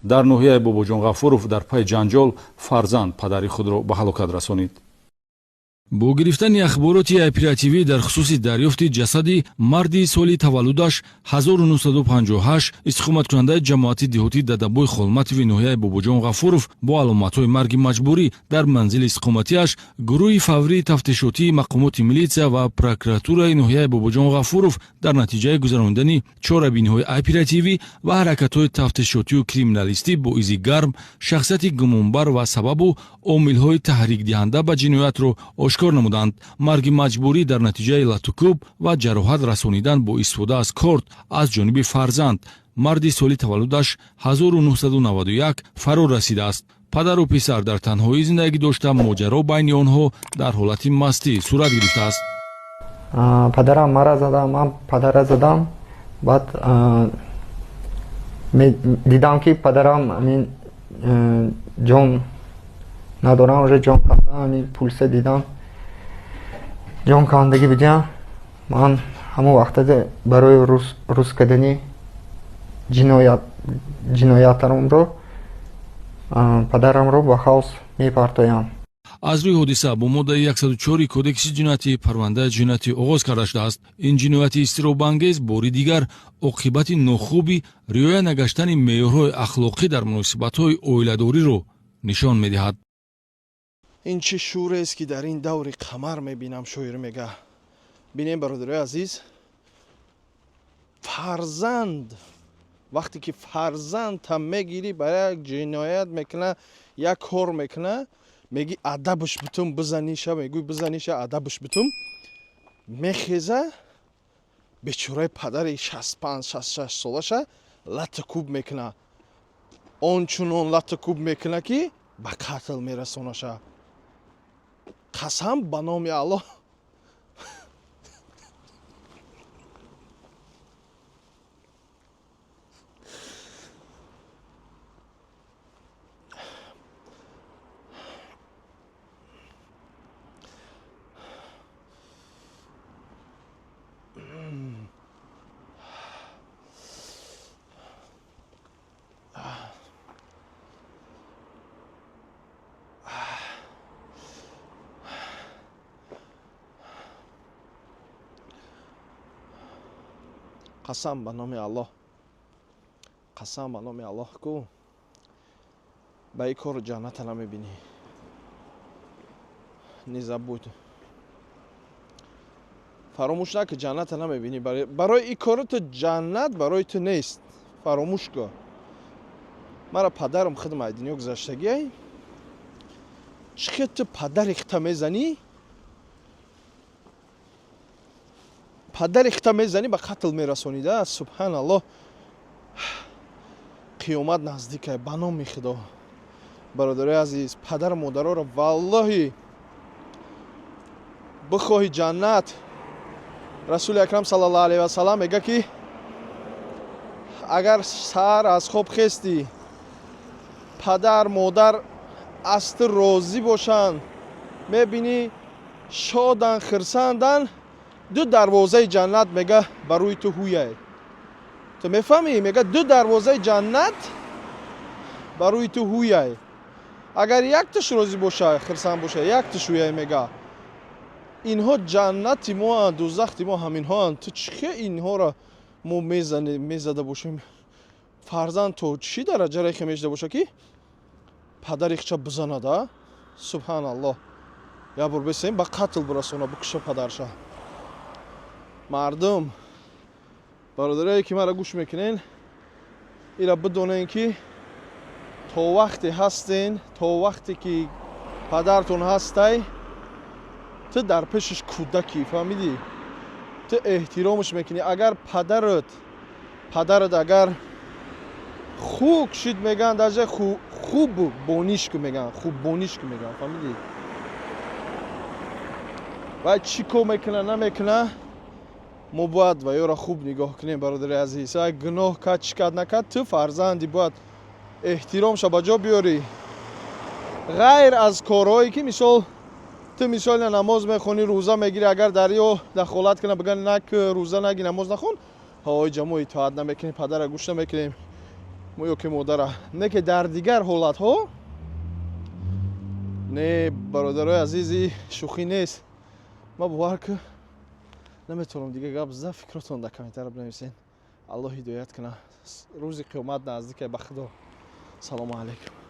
дар ноҳияи бобоҷон ғафуров дар пайи ҷанҷол фарзанд падари худро ба ҳалокат расонид. бо гирифтани ахбороти оперативӣ дар хусуси дарёфти ҷасади марди соли таваллудаш 1958 истиқоматкунандаи ҷамоати деҳотии дадабои холматови ноҳияи бобоҷон ғафуров бо аломатҳои марги маҷбурӣ дар манзили истиқоматиаш гурӯҳи фаврии тафтишотии мақомоти милитсия ва прокуратураи ноҳияи бобоҷон ғафуров дар натиҷаи гузарондани чорабиниҳои оперативӣ ва ҳаракатҳои тафтишотию криминалистӣ бо изи гарм шахсияти гумонбар ва сабабу омилҳои таҳрикдиҳанда ба ҷиноятро ошкор намуданд. марги маҷбурӣ дар натиҷаи латукуб ва ҷароҳат расонидан бо истифода аз корт аз ҷониби фарзанд марди соли таваллудаш 1991 фарор расидааст. падару писар дар танҳоӣ зиндагӣ дошта моҷаро байни онҳо дар ҳолати мастӣ сурат гирифтааст. падарам мара задам, ман падара задам. баъд дидам ки падарам ҷон надорам, уже ҷон кандам, пулса дидам, ҷон кандагӣ бидиам. ман ҳамон вақта барои рӯз кардани ҷиноятаромро падарамро ба хаос мепартоям. аз рӯи ҳодиса бо моддаи 104 кодекси ҷиноятӣ парвандаи ҷиноятӣ оғоз карда шудааст. ин ҷинояти изтиробангез бори дигар оқибати нохуби риоя нагаштани меъёрҳои ахлоқӣ дар муносибатҳои оиладориро нишон медиҳад. ин чӣ шӯрест ки дар ин даври қамар мебинам. шоир мега бинем бародарои азиз, фарзанд вақте ки фарзандта мегирӣ ба як ҷиноят мекуна, як кор мекуна, меги адабш битум бизаниша, мегӯй бизаниша адабш битум, мехеза бечораи падари 65-66 солаша лата куб мекуна. ончунон лата куб мекуна ки ба қатл мерасонаша. қасам ба номи Аллоҳ қасам ба номи Аллоҳ, қасам ба номи Аллоҳ ку ба ин кору ҷанната намебинӣ. низабуд фаромӯш наки ҷанната намебинӣ. барои ин кору ту ҷаннат барои ту нест. фаромӯш кун. мара падарам хидмаи дунё гузаштагиай чихе ту падари хита мезанӣ, падари хита мезанӣ ба қатл мерасонида. субҳаналлоҳ, қиёмат наздикай. ба номи худо бародарои азиз, падару модароро валлоҳи бихоҳи ҷаннат. расули акрам саллаллоҳу алайҳи васалам мега ки агар саҳар аз хоб хести падар модар аз ту розӣ бошанд, мебинӣ шодан хирсандан, ду дарвозаи ҷаннат мега ба рӯи ту ҳуяй. ту мефаҳмӣ? мега ду дарвозаи ҷаннат ба рӯи ту ҳуяй. агар якташ розӣ боша, хирсан боша, якташ ҳуяй мега. инҳо ҷаннати моанд, дӯзахти мо ҳаминҳоанд. ту чихе инҳоро мо мезада бошем? фарзанд то чӣ дараҷа рехе мешуда боша ки падари хича бизанада? субҳаналлоҳ. як бор бесем ба қатл бирасона, бикуша падарша. мардум, бародарое ки мара гӯш мекунен, ира бидонен ки то вақте ҳастен, то вақте ки падартон ҳастай, ту дар пешиш кӯдаки, фаҳмидӣ? ту эҳтиромаш мекунӣ. агар падарат агар хуб шид меган, даже хуб бонишку меган, хуб бонишку меган, фаҳмидӣ? ва чӣ кор мекуна намекуна, мо бояд ва ёро хуб нигоҳ кунем. бародари азиз, ай гуноҳ кад чӣ кад накад, ту фарзанди бояд эҳтиромша ба ҷо биёрӣ. ғайр аз корҳое ки мисол ту мисоли намоз мехонӣ, рӯза мегирӣ, агар дарё дахолат кунад бигӯяд нак рӯза наги, намоз нахон, ҳой ҷамои итоат намекунем, падара гӯш намекунем. мо ки модара не ки дар дигар ҳолатҳо не бародарои азизи шӯхӣ нест. ма бовар ки наметавонам дигар гап зада. фикротон дар комментария бинависен. аллоҳ ҳидоят кунад. рӯзи қиёмат наздике. ба худо. салому алайкум.